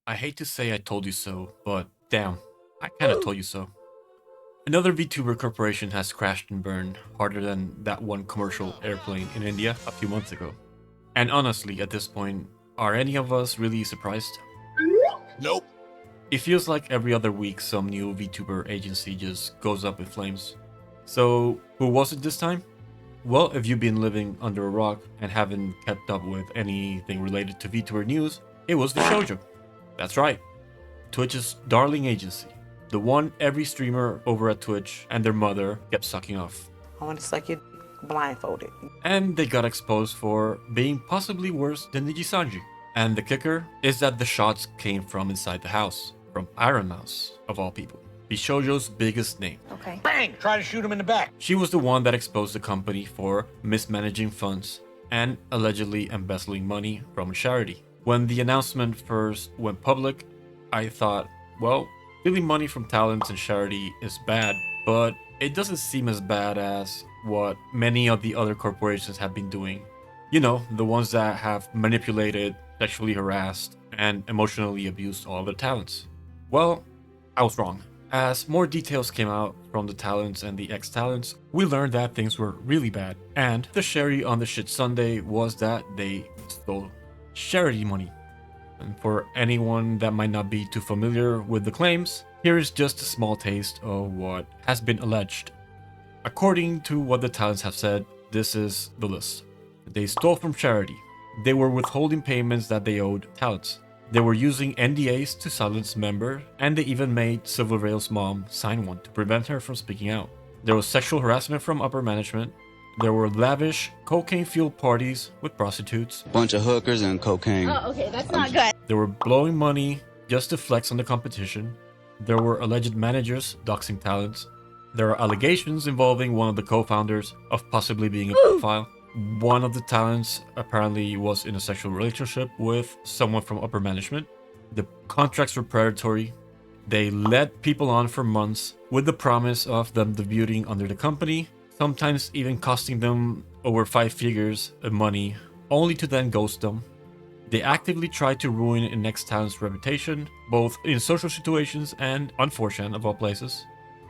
I hate to say I told you so, but damn, I kinda told you so. Another VTuber corporation has crashed and burned harder than that one commercial airplane in India a few months ago. And honestly, at this point, are any of us really surprised? Nope. It feels like every other week some new VTuber agency just goes up in flames. So, who was it this time? Well, if you've been living under a rock and haven't kept up with anything related to VTuber news, it was VShojo. That's right, Twitch's darling agency. The one every streamer over at Twitch and their mother kept sucking off. I want to suck you blindfolded. And they got exposed for being possibly worse than Nijisanji. And the kicker is that the shots came from inside the house, from Iron Mouse, of all people. VShojo's biggest name. Okay. Bang! Try to shoot him in the back. She was the one that exposed the company for mismanaging funds and allegedly embezzling money from a charity. When the announcement first went public, I thought, well, stealing money from talents and charity is bad, but it doesn't seem as bad as what many of the other corporations have been doing. You know, the ones that have manipulated, sexually harassed, and emotionally abused all their talents. Well, I was wrong. As more details came out from the talents and the ex-talents, we learned that things were really bad. And the cherry on the shit sundae was that they stole charity money. And for anyone that might not be too familiar with the claims, here is just a small taste of what has been alleged. According to what the talents have said, this is the list. They stole from charity. They were withholding payments that they owed talents. They were using NDAs to silence members, and they even made Silver Veil's mom sign one to prevent her from speaking out. There was sexual harassment from upper management. There were lavish, cocaine-fueled parties with prostitutes. Bunch of hookers and cocaine. Oh, okay, that's not good. They were blowing money just to flex on the competition. There were alleged managers doxing talents. There are allegations involving one of the co-founders of possibly being a pedophile. One of the talents apparently was in a sexual relationship with someone from upper management. The contracts were predatory. They led people on for months with the promise of them debuting under the company, sometimes even costing them over 5 figures of money, only to then ghost them. They actively tried to ruin an ex-talent's reputation, both in social situations and on 4chan of all places.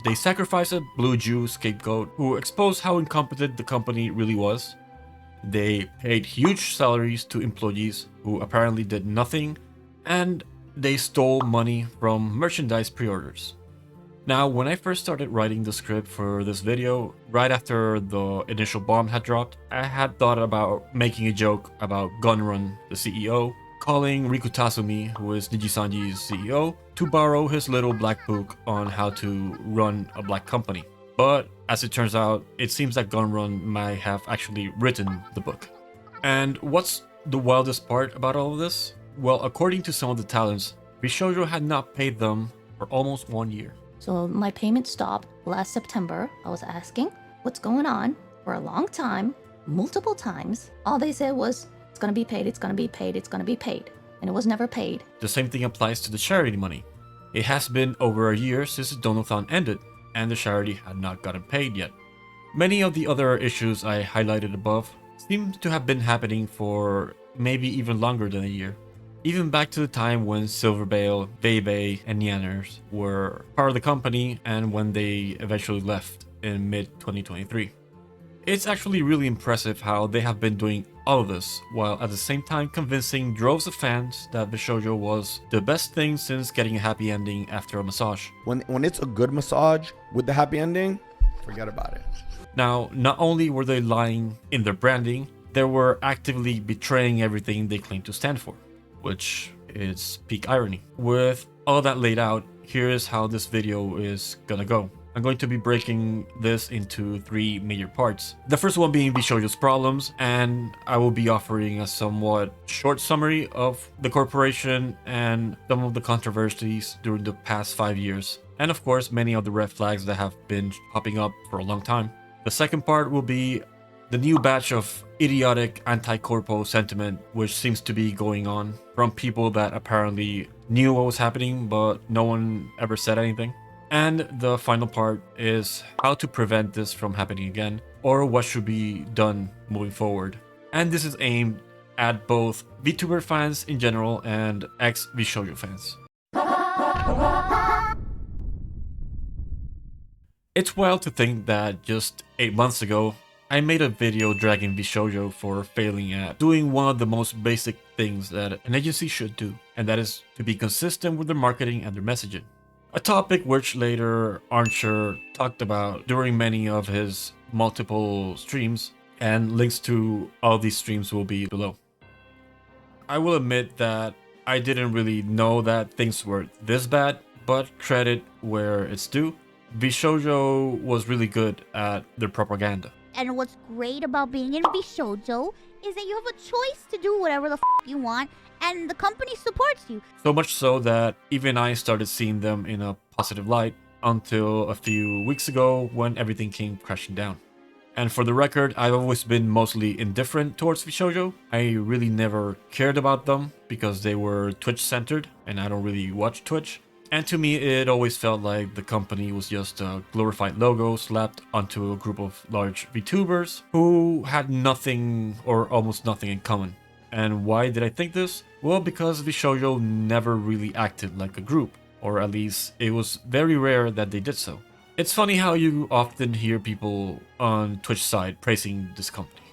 They sacrificed a blue Jew scapegoat who exposed how incompetent the company really was. They paid huge salaries to employees who apparently did nothing, and they stole money from merchandise pre-orders. Now, when I first started writing the script for this video, right after the initial bomb had dropped, I had thought about making a joke about Gunrun, the CEO, calling Riku Tasumi, who is Nijisanji's CEO, to borrow his little black book on how to run a black company. But as it turns out, it seems that Gunrun might have actually written the book. And what's the wildest part about all of this? Well, according to some of the talents, VShojo had not paid them for almost 1 year. So my payment stopped last September. I was asking what's going on for a long time, multiple times. All they said was, it's gonna be paid, it's gonna be paid, it's gonna be paid. And it was never paid. The same thing applies to the charity money. It has been over a year since the donathon ended, and the charity had not gotten paid yet. Many of the other issues I highlighted above seem to have been happening for maybe even longer than a year. Even back to the time when Silverveil, Veve, and Nyanners were part of the company and when they eventually left in mid-2023. It's actually really impressive how they have been doing all of this, while at the same time convincing droves of fans that VShojo was the best thing since getting a happy ending after a massage. When it's a good massage with the happy ending, forget about it. Now, not only were they lying in their branding, they were actively betraying everything they claimed to stand for, which is peak irony. With all that laid out, here is how this video is gonna go. I'm going to be breaking this into 3 major parts. The first one being VShojo's problems, and I will be offering a somewhat short summary of the corporation and some of the controversies during the past 5 years. And of course, many of the red flags that have been popping up for a long time. The second part will be the new batch of idiotic anti-corpo sentiment which seems to be going on from people that apparently knew what was happening but no one ever said anything. And the final part is how to prevent this from happening again, or what should be done moving forward. And this is aimed at both VTuber fans in general and ex-VShojo fans. It's wild to think that just 8 months ago, I made a video dragging VShojo for failing at doing one of the most basic things that an agency should do, and that is to be consistent with their marketing and their messaging. A topic which later Archer talked about during many of his multiple streams, and links to all these streams will be below. I will admit that I didn't really know that things were this bad, but credit where it's due. VShojo was really good at their propaganda. And what's great about being in VShojo is that you have a choice to do whatever the f you want, and the company supports you. So much so that even I started seeing them in a positive light until a few weeks ago when everything came crashing down. And for the record, I've always been mostly indifferent towards VShojo. I really never cared about them because they were Twitch centered and I don't really watch Twitch. And to me, it always felt like the company was just a glorified logo slapped onto a group of large VTubers who had nothing or almost nothing in common. And why did I think this? Well, because VShojo never really acted like a group, or at least it was very rare that they did so. It's funny how you often hear people on Twitch side praising this company.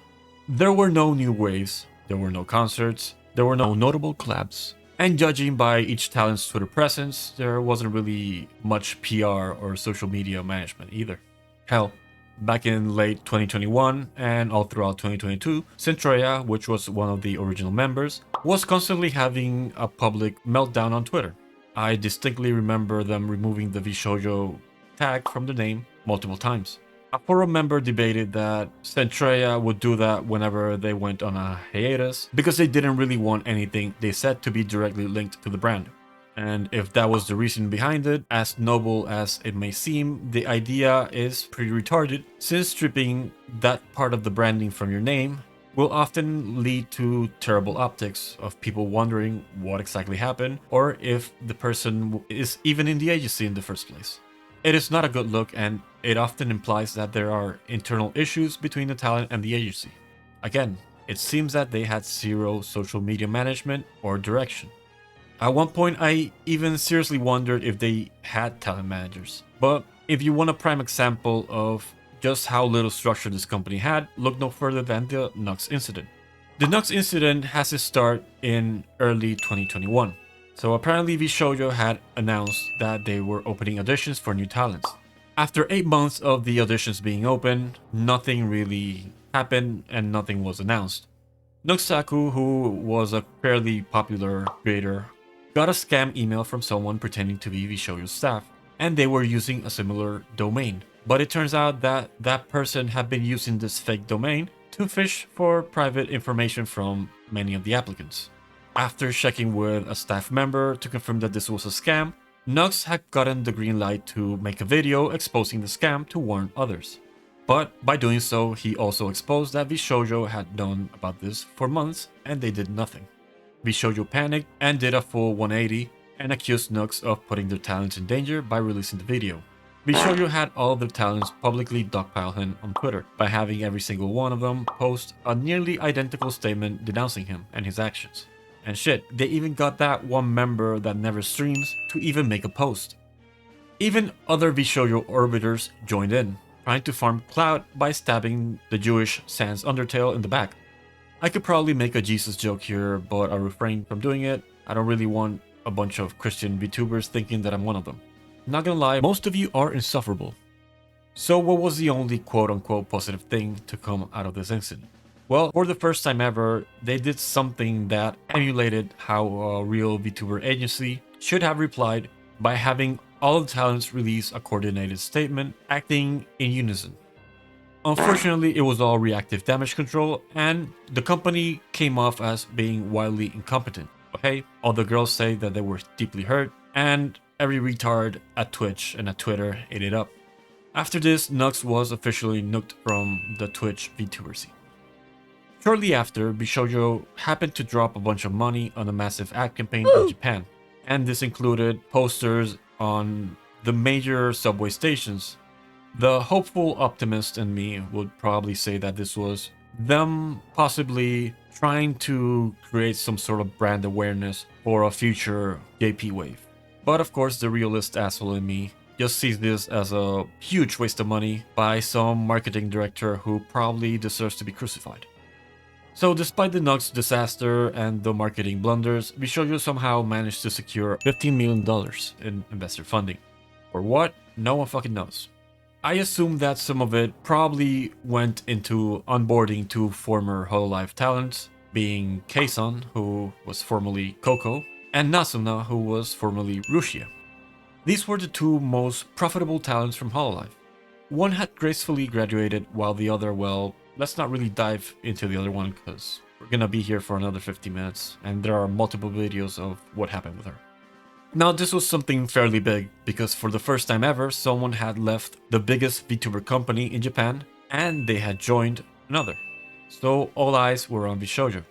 There were no new waves, there were no concerts, there were no notable collabs. And judging by each talent's Twitter presence, there wasn't really much PR or social media management either. Hell, back in late 2021 and all throughout 2022, Centrea, which was one of the original members, was constantly having a public meltdown on Twitter. I distinctly remember them removing the VShojo tag from the name multiple times. A forum member debated that Centrea would do that whenever they went on a hiatus because they didn't really want anything they said to be directly linked to the brand. And if that was the reason behind it, as noble as it may seem, the idea is pretty retarded, since stripping that part of the branding from your name will often lead to terrible optics of people wondering what exactly happened or if the person is even in the agency in the first place. It is not a good look, and it often implies that there are internal issues between the talent and the agency. Again, it seems that they had zero social media management or direction. At one point, I even seriously wondered if they had talent managers. But if you want a prime example of just how little structure this company had, look no further than the Nux incident. The Nux incident has its start in early 2021. So apparently VShojo had announced that they were opening auditions for new talents. After 8 months of the auditions being open, nothing really happened and nothing was announced. Nuxaku, who was a fairly popular creator, got a scam email from someone pretending to be VShojo's staff, and they were using a similar domain. But it turns out that that person had been using this fake domain to fish for private information from many of the applicants. After checking with a staff member to confirm that this was a scam, Nux had gotten the green light to make a video exposing the scam to warn others. But by doing so, he also exposed that VShojo had known about this for months and they did nothing. VShojo panicked and did a full 180 and accused Nux of putting their talents in danger by releasing the video. VShojo had all of their talents publicly dogpile him on Twitter by having every single one of them post a nearly identical statement denouncing him and his actions. And shit, they even got that one member that never streams to even make a post. Even other VShojo orbiters joined in, trying to farm clout by stabbing the Jewish Sans Undertale in the back. I could probably make a Jesus joke here, but I'll refrain from doing it. I don't really want a bunch of Christian VTubers thinking that I'm one of them. Not gonna lie, most of you are insufferable. So what was the only quote-unquote positive thing to come out of this incident? Well, for the first time ever, they did something that emulated how a real VTuber agency should have replied by having all the talents release a coordinated statement acting in unison. Unfortunately, it was all reactive damage control and the company came off as being wildly incompetent. But hey, all the girls say that they were deeply hurt and every retard at Twitch and at Twitter ate it up. After this, Nux was officially nuked from the Twitch Vtuber scene. Shortly after, VShojo happened to drop a bunch of money on a massive ad campaign in Japan, and this included posters on the major subway stations. The hopeful optimist in me would probably say that this was them possibly trying to create some sort of brand awareness for a future JP wave. But of course, the realist asshole in me just sees this as a huge waste of money by some marketing director who probably deserves to be crucified. So despite the Nugs disaster and the marketing blunders, VShojo somehow managed to secure $15 million in investor funding. For what? No one fucking knows. I assume that some of it probably went into onboarding two former Hololive talents, being Keisan, who was formerly Coco, and Nasuna, who was formerly Rushia. These were the two most profitable talents from Hololive. One had gracefully graduated while the other, well, let's not really dive into the other one because we're gonna be here for another 50 minutes and there are multiple videos of what happened with her. Now this was something fairly big because for the first time ever someone had left the biggest VTuber company in Japan and they had joined another. So all eyes were on VShojo.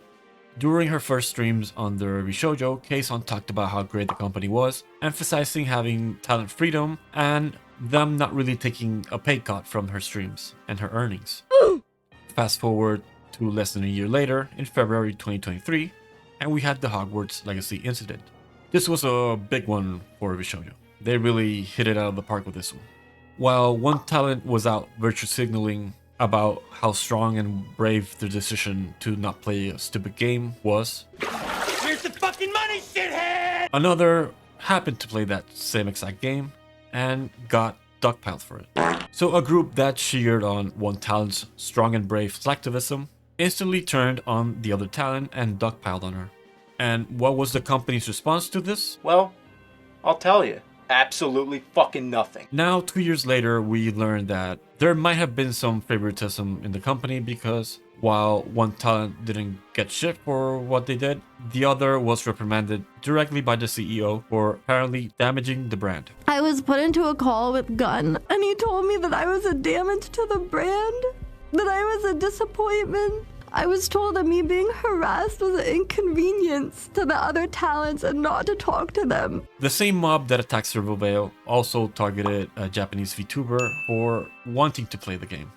During her first streams under VShojo, Keisan talked about how great the company was, emphasizing having talent freedom and them not really taking a pay cut from her streams and her earnings. Fast forward to less than a year later, in February 2023, and we had the Hogwarts Legacy incident. This was a big one for VShojo. They really hit it out of the park with this one. While one talent was out virtue signaling about how strong and brave their decision to not play a stupid game was, Here's the fucking money, shithead! another happened to play that same exact game and got stockpiled for it. So a group that cheered on one talent's strong and brave slacktivism instantly turned on the other talent and stockpiled on her. And what was the company's response to this? Well, I'll tell you. Absolutely fucking nothing. Now, 2 years later, we learned that there might have been some favoritism in the company because while one talent didn't get shit for what they did, the other was reprimanded directly by the CEO for apparently damaging the brand. I was put into a call with Gunn, and he told me that I was a damage to the brand, that I was a disappointment. I was told that me being harassed was an inconvenience to the other talents and not to talk to them. The same mob that attacked Servovale also targeted a Japanese VTuber for wanting to play the game.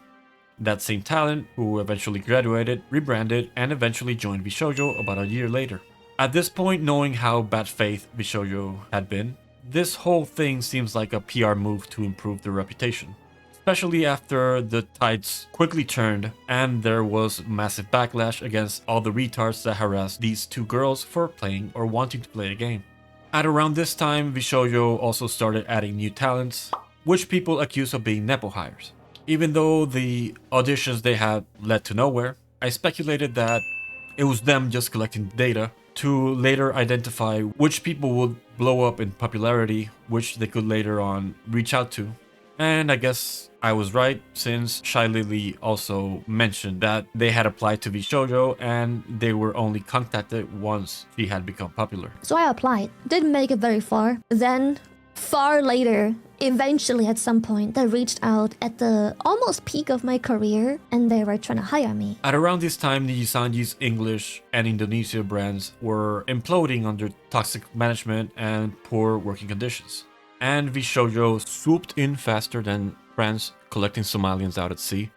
That same talent, who eventually graduated, rebranded, and eventually joined VShojo about a year later. At this point, knowing how bad faith VShojo had been, this whole thing seems like a PR move to improve their reputation. Especially after the tides quickly turned and there was massive backlash against all the retards that harassed these two girls for playing or wanting to play a game. At around this time, VShojo also started adding new talents, which people accused of being nepo hires. Even though the auditions they had led to nowhere, I speculated that it was them just collecting data to later identify which people would blow up in popularity, which they could later on reach out to. And I guess I was right, since Shy Lily also mentioned that they had applied to VShojo and they were only contacted once she had become popular. So I applied. Didn't make it very far. Then, far later, eventually at some point, they reached out at the almost peak of my career and they were trying to hire me. At around this time, Nijisanji's English and Indonesia brands were imploding under toxic management and poor working conditions. And VShojo swooped in faster than France collecting Somalians out at sea.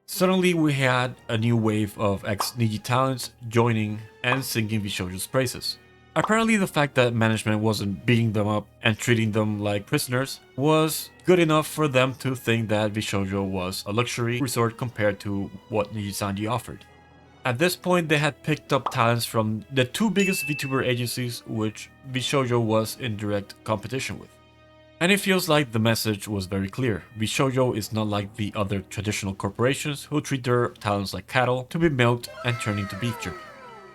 Suddenly we had a new wave of ex-Niji talents joining and singing VShojo's praises. Apparently the fact that management wasn't beating them up and treating them like prisoners was good enough for them to think that VShojo was a luxury resort compared to what Nijisanji offered. At this point they had picked up talents from the two biggest VTuber agencies which VShojo was in direct competition with. And it feels like the message was very clear. VShojo is not like the other traditional corporations who treat their talents like cattle to be milked and turned into beef jerky.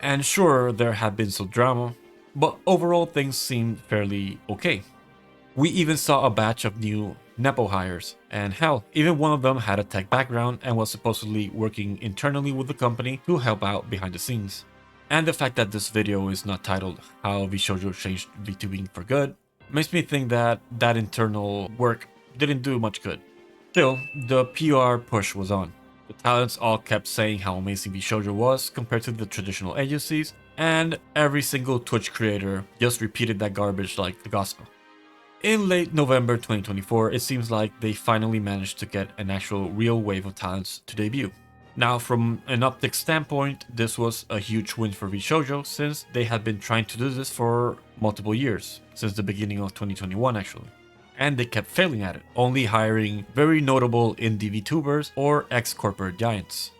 And sure, there had been some drama, but overall things seemed fairly okay. We even saw a batch of new nepo hires, and hell, even one of them had a tech background and was supposedly working internally with the company to help out behind the scenes. And the fact that this video is not titled How VShojo Changed VTubing for Good makes me think that that internal work didn't do much good. Still, the PR push was on. The talents all kept saying how amazing VShojo was compared to the traditional agencies, and every single Twitch creator just repeated that garbage like the gospel. In late November 2024, it seems like they finally managed to get an actual real wave of talents to debut. Now, from an optics standpoint, this was a huge win for VShojo since they had been trying to do this for multiple years, since the beginning of 2021 actually. And they kept failing at it, only hiring very notable indie VTubers or ex-corporate giants.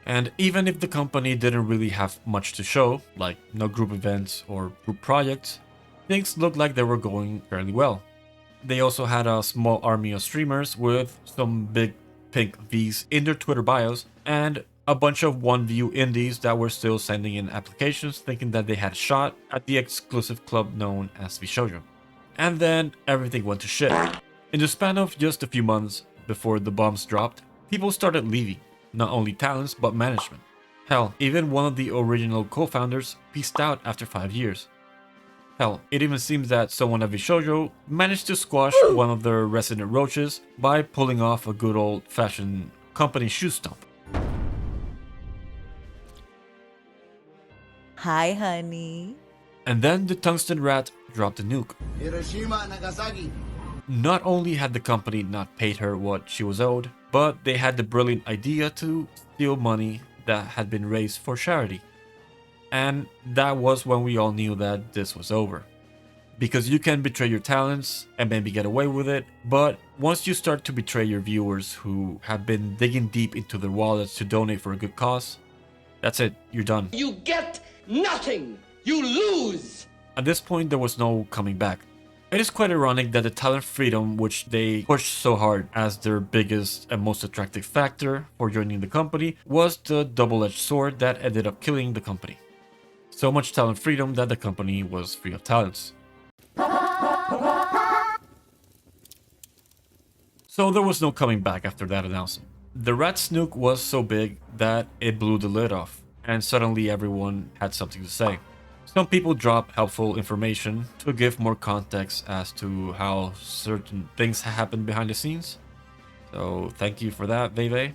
And even if the company didn't really have much to show, like no group events or group projects, things looked like they were going fairly well. They also had a small army of streamers with some big pink V's in their Twitter bios, and a bunch of one-view indies that were still sending in applications thinking that they had a shot at the exclusive club known as VShojo. And then everything went to shit. In the span of just a few months before the bombs dropped, people started leaving, not only talents but management. Hell, even one of the original co-founders peaced out after 5 years. Hell, it even seems that someone at VShojo managed to squash one of their resident roaches by pulling off a good old-fashioned company shoe stomp. Hi, honey. And then the tungsten rat dropped a nuke. Hiroshima, Nagasaki. Not only had the company not paid her what she was owed, but they had the brilliant idea to steal money that had been raised for charity. And that was when we all knew that this was over. Because you can betray your talents and maybe get away with it, but once you start to betray your viewers who have been digging deep into their wallets to donate for a good cause, that's it, you're done. You get nothing. You lose. At this point, there was no coming back. It is quite ironic that the talent freedom, which they pushed so hard as their biggest and most attractive factor for joining the company, was the double-edged sword that ended up killing the company. So much talent freedom that the company was free of talents. So there was no coming back after that announcement. The rat snook was so big that it blew the lid off, and suddenly everyone had something to say. Some people drop helpful information to give more context as to how certain things happen behind the scenes. So thank you for that, Veve.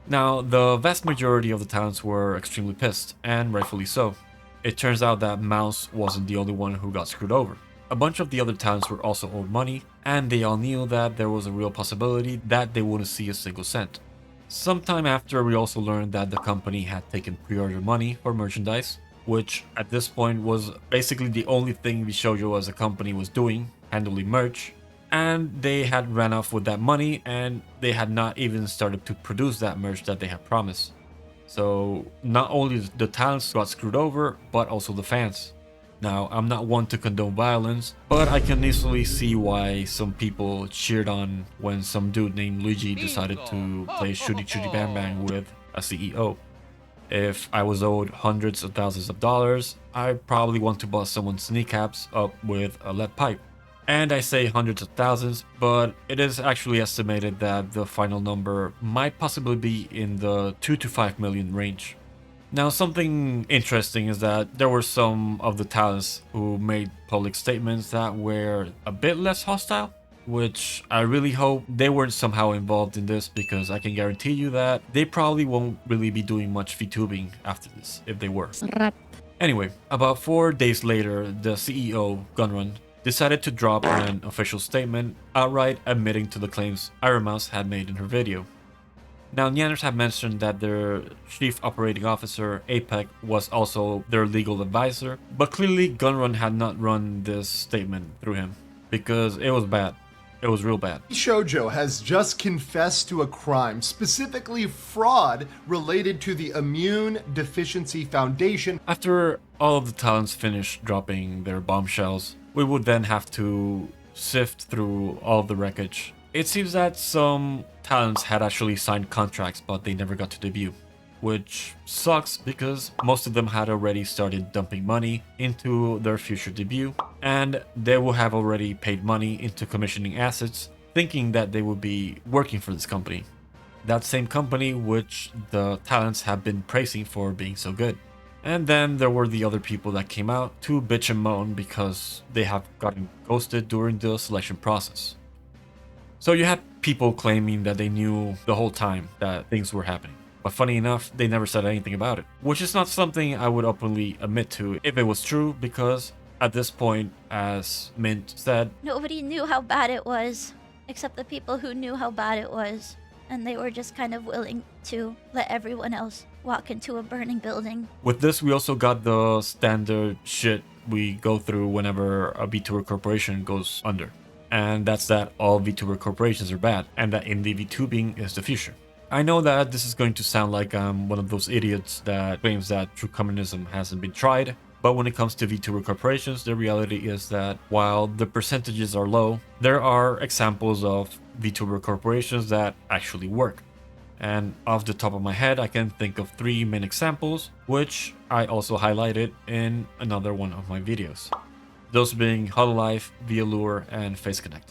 Now, the vast majority of the talents were extremely pissed, and rightfully so. It turns out that Mouse wasn't the only one who got screwed over. A bunch of the other talents were also owed money, and they all knew that there was a real possibility that they wouldn't see a single cent. Sometime after, we also learned that the company had taken pre-order money for merchandise, which at this point was basically the only thing VShojo as a company was doing, handling merch, and they had ran off with that money and they had not even started to produce that merch that they had promised. So not only the talents got screwed over, but also the fans. Now, I'm not one to condone violence, but I can easily see why some people cheered on when some dude named Luigi decided to play Shooty Shooty Bang Bang with a CEO. If I was owed hundreds of thousands of dollars, I'd probably want to bust someone's kneecaps up with a lead pipe. And I say hundreds of thousands, but it is actually estimated that the final number might possibly be in the 2 to 5 million range. Now, something interesting is that there were some of the talents who made public statements that were a bit less hostile, which I really hope they weren't somehow involved in this, because I can guarantee you that they probably won't really be doing much VTubing after this, if they were. Anyway, about 4 days later, the CEO, Gunrun, decided to drop an official statement outright admitting to the claims Iron Mouse had made in her video. Now, Nyanners had mentioned that their chief operating officer, Apec, was also their legal advisor, but clearly Gunrun had not run this statement through him, because it was bad. It was real bad. VShojo has just confessed to a crime, specifically fraud, related to the Immune Deficiency Foundation. After all of the talents finished dropping their bombshells, we would then have to sift through all of the wreckage. It seems that some talents had actually signed contracts, but they never got to debut, which sucks because most of them had already started dumping money into their future debut, and they will have already paid money into commissioning assets, thinking that they would be working for this company. That same company which the talents have been praising for being so good. And then there were the other people that came out to bitch and moan because they have gotten ghosted during the selection process. So you had people claiming that they knew the whole time that things were happening. But funny enough, they never said anything about it. Which is not something I would openly admit to if it was true, because at this point, as Mint said, nobody knew how bad it was, except the people who knew how bad it was. and they were just kind of willing to let everyone else walk into a burning building. With this, we also got the standard shit we go through whenever a VTuber corporation goes under. And that's that all VTuber corporations are bad, and that indie VTubing is the future. I know that this is going to sound like I'm one of those idiots that claims that true communism hasn't been tried, but when it comes to VTuber corporations, the reality is that while the percentages are low, there are examples of VTuber corporations that actually work. And off the top of my head, I can think of 3 main examples, which I also highlighted in another one of my videos. Those being Hololive, VAllure, and FaceConnect.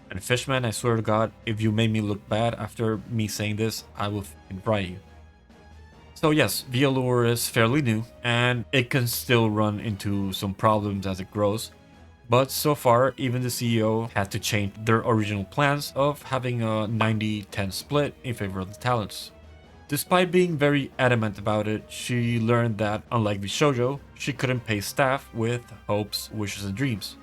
And Fishman, I swear to God, if you made me look bad after me saying this, I will f***ing fry you. So yes, VAllure is fairly new, and it can still run into some problems as it grows. But so far, even the CEO had to change their original plans of having a 90-10 split in favor of the talents. Despite being very adamant about it, she learned that, unlike VShojo, she couldn't pay staff with hopes, wishes, and dreams.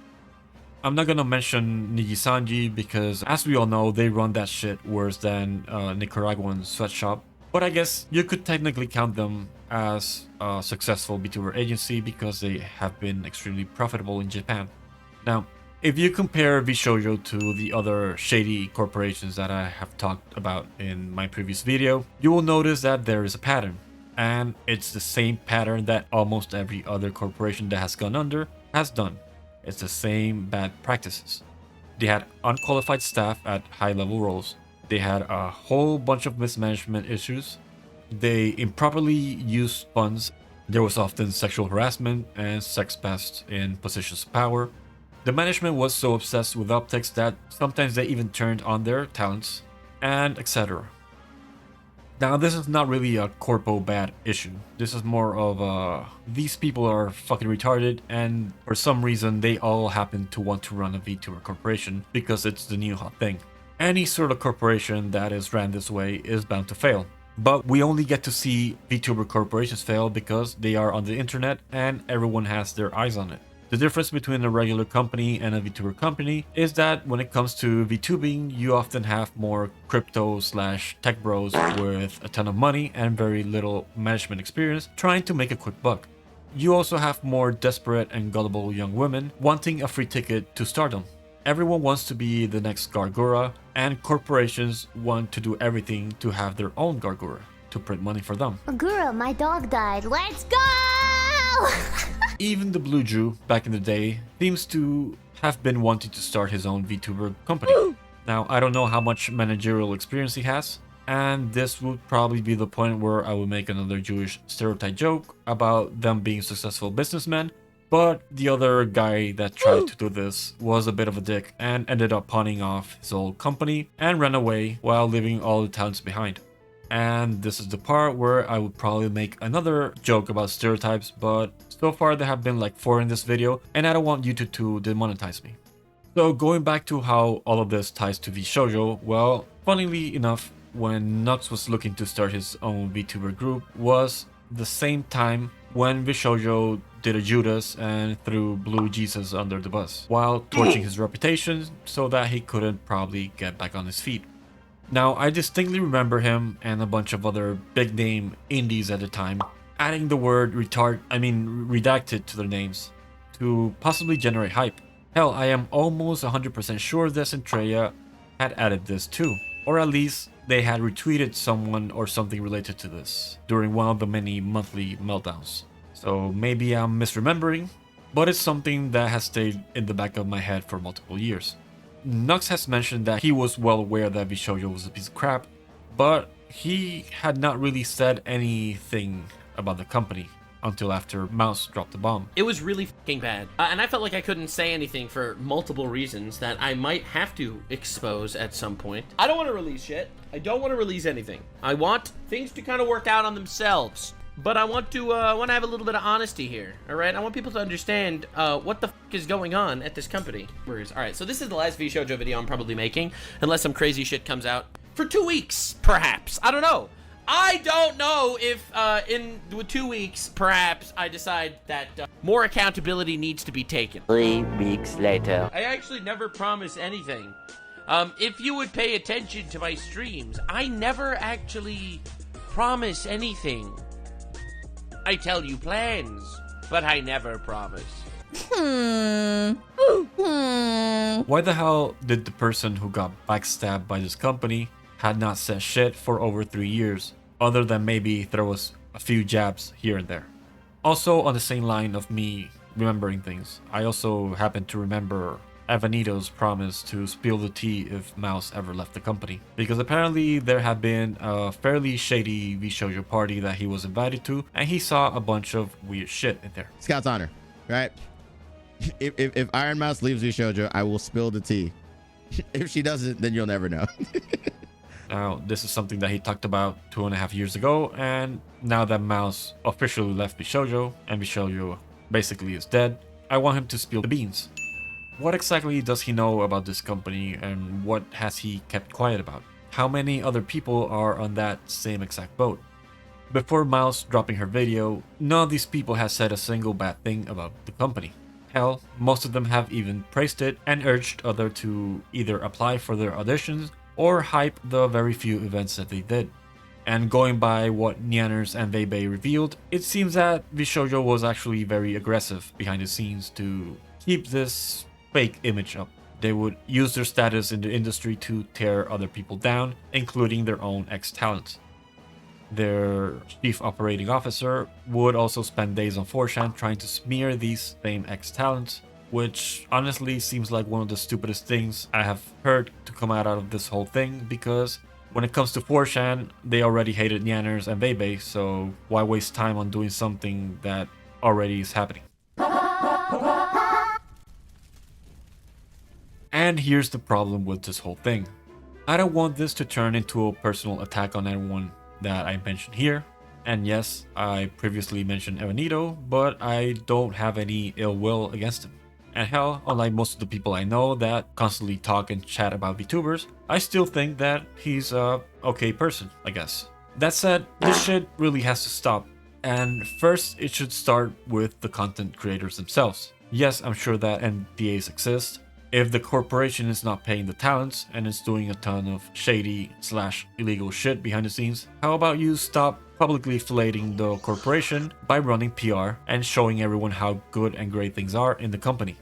I'm not gonna mention Nijisanji because, as we all know, they run that shit worse than a Nicaraguan sweatshop. But I guess you could technically count them as a successful VTuber agency because they have been extremely profitable in Japan. Now, if you compare VShojo to the other shady corporations that I have talked about in my previous video, you will notice that there is a pattern. And it's the same pattern that almost every other corporation that has gone under has done. It's the same bad practices. They had unqualified staff at high-level roles. They had a whole bunch of mismanagement issues. They improperly used funds. There was often sexual harassment and sex pests in positions of power. The management was so obsessed with optics that sometimes they even turned on their talents, and etc. Now, this is not really a corpo bad issue. This is more of a, these people are fucking retarded, and for some reason they all happen to want to run a VTuber corporation because it's the new hot thing. Any sort of corporation that is ran this way is bound to fail. But we only get to see VTuber corporations fail because they are on the internet and everyone has their eyes on it. The difference between a regular company and a VTuber company is that when it comes to VTubing, you often have more crypto/tech bros with a ton of money and very little management experience trying to make a quick buck. You also have more desperate and gullible young women wanting a free ticket to stardom. Everyone wants to be the next Gargura, and corporations want to do everything to have their own Gargura to print money for them. Gargura, my dog died. Let's go! Even the Blue Jew, back in the day, seems to have been wanting to start his own VTuber company. Now, I don't know how much managerial experience he has, and this would probably be the point where I would make another Jewish stereotype joke about them being successful businessmen, but the other guy that tried to do this was a bit of a dick and ended up pawning off his old company and ran away while leaving all the talents behind. And this is the part where I would probably make another joke about stereotypes, but so far there have been like 4 in this video, and I don't want YouTube to demonetize me. So going back to how all of this ties to VShojo, well, funnily enough, when Nux was looking to start his own VTuber group was the same time when VShojo did a Judas and threw Blue Jesus under the bus, while torching his reputation so that he couldn't probably get back on his feet. Now, I distinctly remember him and a bunch of other big name indies at the time adding the word redacted to their names to possibly generate hype. Hell, I am almost 100% sure Desentreya had added this too, or at least they had retweeted someone or something related to this during one of the many monthly meltdowns. So maybe I'm misremembering, but it's something that has stayed in the back of my head for multiple years. Nux has mentioned that he was well aware that VShojo was a piece of crap, but he had not really said anything about the company until after Mouse dropped the bomb. It was really fucking bad, and I felt like I couldn't say anything for multiple reasons that I might have to expose at some point. I don't want to release shit. I don't want to release anything. I want things to kind of work out on themselves. But I want to have a little bit of honesty here, all right? I want people to understand what the fuck is going on at this company. All right, so this is the last VShojo video I'm probably making, unless some crazy shit comes out. For 2 weeks, perhaps. I don't know. I don't know if in 2 weeks, perhaps, I decide that more accountability needs to be taken. 3 weeks later. I actually never promise anything. If you would pay attention to my streams, I never actually promise anything. I tell you plans, but I never promise. Why the hell did the person who got backstabbed by this company had not said shit for over 3 years, other than maybe throw us a few jabs here and there? Also, on the same line of me remembering things, I also happen to remember Avenito's promise to spill the tea if Mouse ever left the company, because apparently there had been a fairly shady VShojo party that he was invited to, and he saw a bunch of weird shit in there. Scout's honor, right? If Iron Mouse leaves VShojo, I will spill the tea. If she doesn't, then you'll never know. Now, this is something that he talked about 2.5 years ago, and now that Mouse officially left VShojo, and VShojo basically is dead, I want him to spill the beans. What exactly does he know about this company, and what has he kept quiet about? How many other people are on that same exact boat? Before Mouse dropping her video, none of these people has said a single bad thing about the company. Hell, most of them have even praised it and urged others to either apply for their auditions or hype the very few events that they did. And going by what Nyanners and Veibai revealed, it seems that VShojo was actually very aggressive behind the scenes to keep this fake image up. They would use their status in the industry to tear other people down, including their own ex-talents. Their chief operating officer would also spend days on 4chan trying to smear these same ex-talents, which honestly seems like one of the stupidest things I have heard to come out of this whole thing, because when it comes to 4chan, they already hated Nyanners and Veibai, so why waste time on doing something that already is happening? And here's the problem with this whole thing. I don't want this to turn into a personal attack on anyone that I mentioned here. And yes, I previously mentioned Avenito, but I don't have any ill will against him. And hell, unlike most of the people I know that constantly talk and chat about VTubers, I still think that he's a okay person, I guess. That said, this shit really has to stop. And first, it should start with the content creators themselves. Yes, I'm sure that NDAs exist. If the corporation is not paying the talents and is doing a ton of shady/illegal shit behind the scenes, how about you stop publicly filleting the corporation by running PR and showing everyone how good and great things are in the company?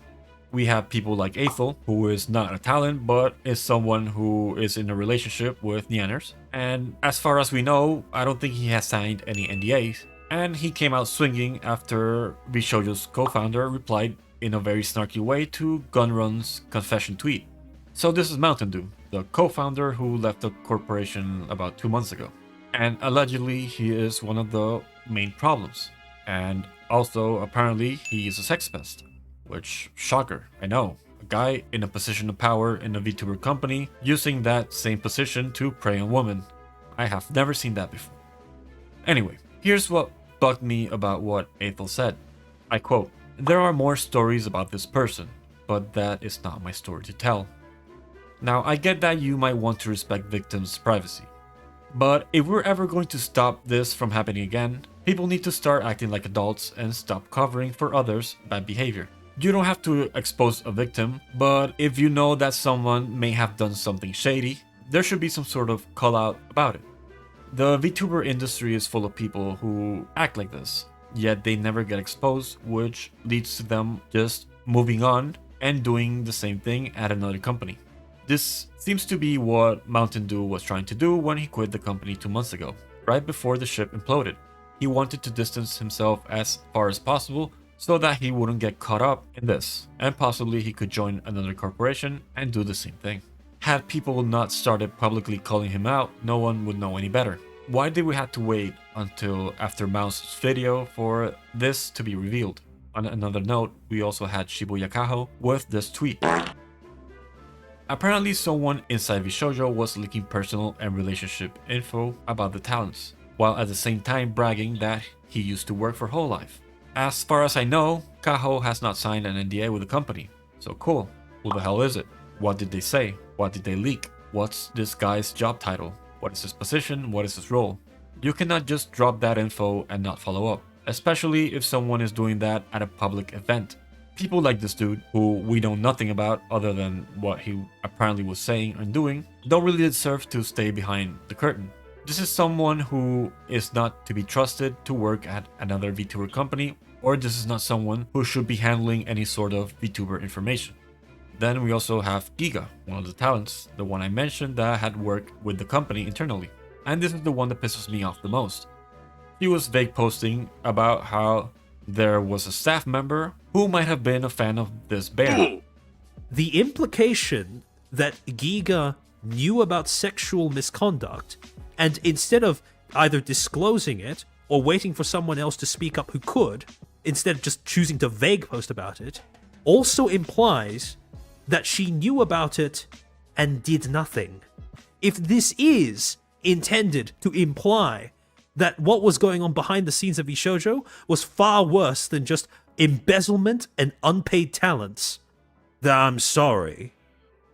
We have people like Aethel, who is not a talent but is someone who is in a relationship with Nyanners, and as far as we know, I don't think he has signed any NDAs, and he came out swinging after VShojo's co-founder replied in a very snarky way to Gunrun's confession tweet. So this is Mountain Dew, the co-founder who left the corporation about 2 months ago. And allegedly he is one of the main problems. And also apparently he is a sex pest. Which, shocker, I know. A guy in a position of power in a VTuber company using that same position to prey on women. I have never seen that before. Anyway, here's what bugged me about what Aethel said. I quote, "There are more stories about this person, but that is not my story to tell." Now, I get that you might want to respect victims' privacy, but if we're ever going to stop this from happening again, people need to start acting like adults and stop covering for others' bad behavior. You don't have to expose a victim, but if you know that someone may have done something shady, there should be some sort of call out about it. The VTuber industry is full of people who act like this, yet they never get exposed, which leads to them just moving on and doing the same thing at another company. This seems to be what Mountain Dew was trying to do when he quit the company 2 months ago, right before the ship imploded. He wanted to distance himself as far as possible so that he wouldn't get caught up in this, and possibly he could join another corporation and do the same thing. Had people not started publicly calling him out, no one would know any better. Why did we have to wait until after Mouse's video for this to be revealed? On another note, we also had Shibuya Kaho with this tweet. Apparently someone inside VShojo was leaking personal and relationship info about the talents, while at the same time bragging that he used to work for Hololive. As far as I know, Kaho has not signed an NDA with the company, so cool. Who the hell is it? What did they say? What did they leak? What's this guy's job title? What is his position? What is his role? You cannot just drop that info and not follow up, especially if someone is doing that at a public event. People like this dude, who we know nothing about other than what he apparently was saying and doing, don't really deserve to stay behind the curtain. This is someone who is not to be trusted to work at another VTuber company, or this is not someone who should be handling any sort of VTuber information. Then we also have Giga, one of the talents, the one I mentioned that had worked with the company internally. And this is the one that pisses me off the most. He was vague posting about how there was a staff member who might have been a fan of this bear. The implication that Giga knew about sexual misconduct, and instead of either disclosing it or waiting for someone else to speak up who could, instead of just choosing to vague post about it, also implies that she knew about it and did nothing. If this is intended to imply that what was going on behind the scenes of VShojo was far worse than just embezzlement and unpaid talents, then I'm sorry,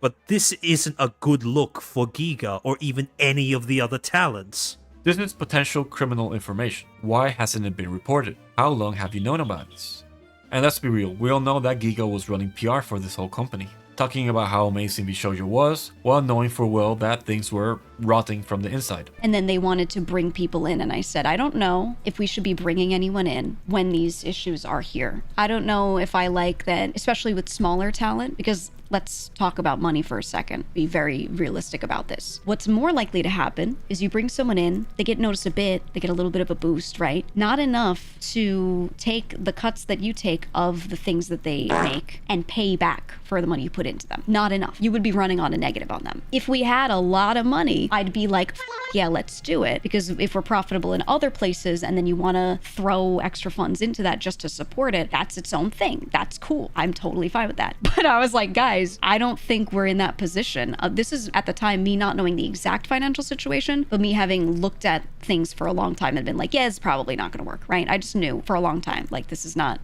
but this isn't a good look for Giga or even any of the other talents. This is potential criminal information. Why hasn't it been reported? How long have you known about this? And let's be real, we all know that Giga was running PR for this whole company, talking about how amazing VShojo was, while knowing for well that things were rotting from the inside. And then they wanted to bring people in, and I said, I don't know if we should be bringing anyone in when these issues are here. I don't know if I like that, especially with smaller talent, because let's talk about money for a second. Be very realistic about this. What's more likely to happen is you bring someone in, they get noticed a bit, they get a little bit of a boost, right? Not enough to take the cuts that you take of the things that they make and pay back for the money you put into them. Not enough. You would be running on a negative on them. If we had a lot of money, I'd be like, yeah, let's do it. Because if we're profitable in other places and then you want to throw extra funds into that just to support it, that's its own thing. That's cool. I'm totally fine with that. But I was like, guys, I don't think we're in that position. This is at the time me not knowing the exact financial situation, but me having looked at things for a long time and been like, yeah, it's probably not going to work, right? I just knew for a long time, like, this is not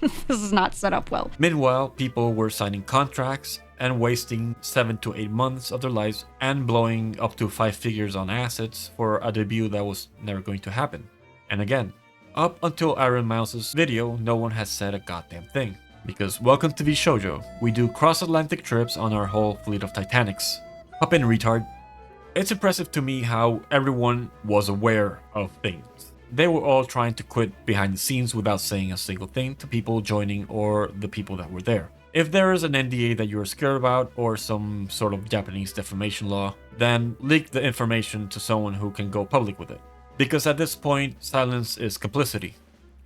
this is not set up well. Meanwhile, people were signing contracts and wasting 7 to 8 months of their lives and blowing up to 5 figures on assets for a debut that was never going to happen. And again, up until Iron Mouse's video, no one has said a goddamn thing. Because welcome to VShojo, we do cross-Atlantic trips on our whole fleet of Titanics. Hop in, retard. It's impressive to me how everyone was aware of things. They were all trying to quit behind the scenes without saying a single thing to people joining or the people that were there. If there is an NDA that you're scared about or some sort of Japanese defamation law, then leak the information to someone who can go public with it. Because at this point, silence is complicity.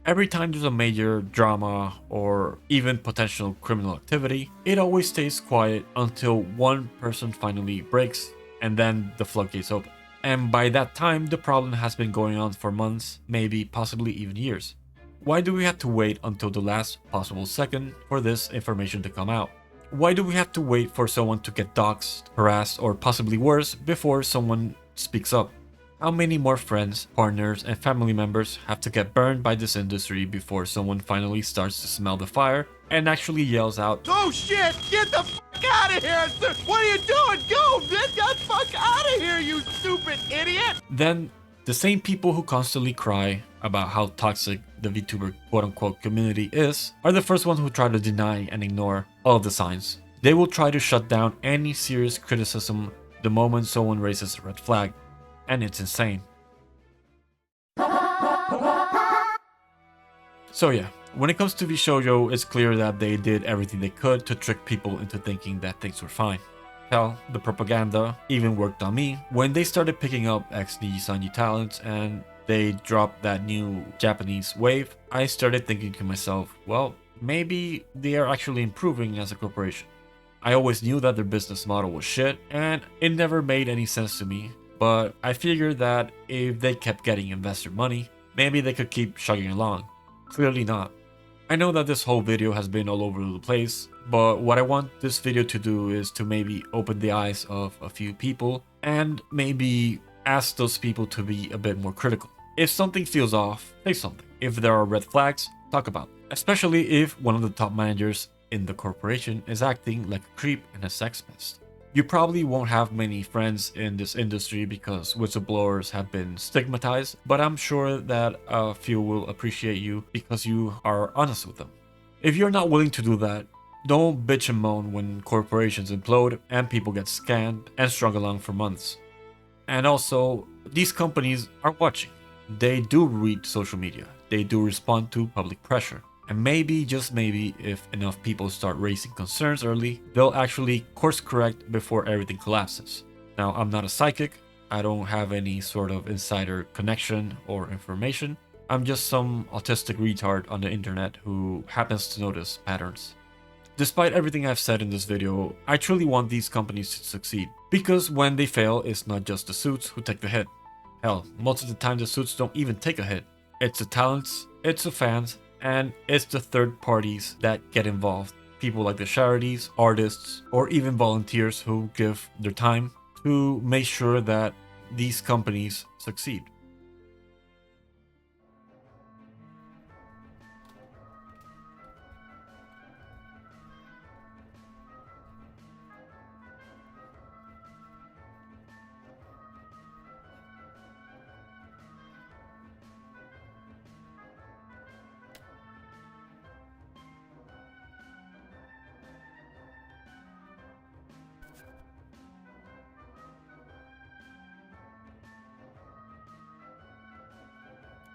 Every time there's a major drama or even potential criminal activity, it always stays quiet until one person finally breaks and then the floodgates open. And by that time, the problem has been going on for months, maybe possibly even years. Why do we have to wait until the last possible second for this information to come out? Why do we have to wait for someone to get doxxed, harassed, or possibly worse before someone speaks up? How many more friends, partners, and family members have to get burned by this industry before someone finally starts to smell the fire and actually yells out, Oh shit! Get the fuck out of here! What are you doing? Go! Get the fuck out of here, you stupid idiot! Then the same people who constantly cry about how toxic the VTuber quote-unquote community is are the first ones who try to deny and ignore all of the signs. They will try to shut down any serious criticism the moment someone raises a red flag. And it's insane. So yeah, when it comes to VShojo, it's clear that they did everything they could to trick people into thinking that things were fine. Hell, the propaganda even worked on me. When they started picking up ex-Niji-san new talents and they dropped that new Japanese wave, I started thinking to myself, well, maybe they are actually improving as a corporation. I always knew that their business model was shit, and it never made any sense to me. But I figured that if they kept getting investor money, maybe they could keep chugging along. Clearly not. I know that this whole video has been all over the place, but what I want this video to do is to maybe open the eyes of a few people and maybe ask those people to be a bit more critical. If something feels off, say something. If there are red flags, talk about it. Especially if one of the top managers in the corporation is acting like a creep and a sex pest. You probably won't have many friends in this industry because whistleblowers have been stigmatized, but I'm sure that a few will appreciate you because you are honest with them. If you're not willing to do that, don't bitch and moan when corporations implode and people get scammed and strung along for months. And also, these companies are watching. They do read social media. They do respond to public pressure. And maybe, just maybe, if enough people start raising concerns early, they'll actually course correct before everything collapses. Now, I'm not a psychic. I don't have any sort of insider connection or information. I'm just some autistic retard on the internet who happens to notice patterns. Despite everything I've said in this video, I truly want these companies to succeed. Because when they fail, it's not just the suits who take the hit. Hell, most of the time the suits don't even take a hit. It's the talents, it's the fans, and it's the third parties that get involved. People like the charities, artists, or even volunteers who give their time to make sure that these companies succeed.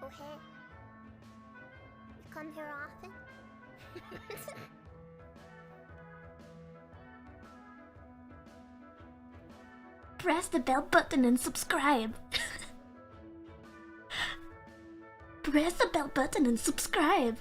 Oh, hey. You come here often? Press the bell button and subscribe. Press the bell button and subscribe.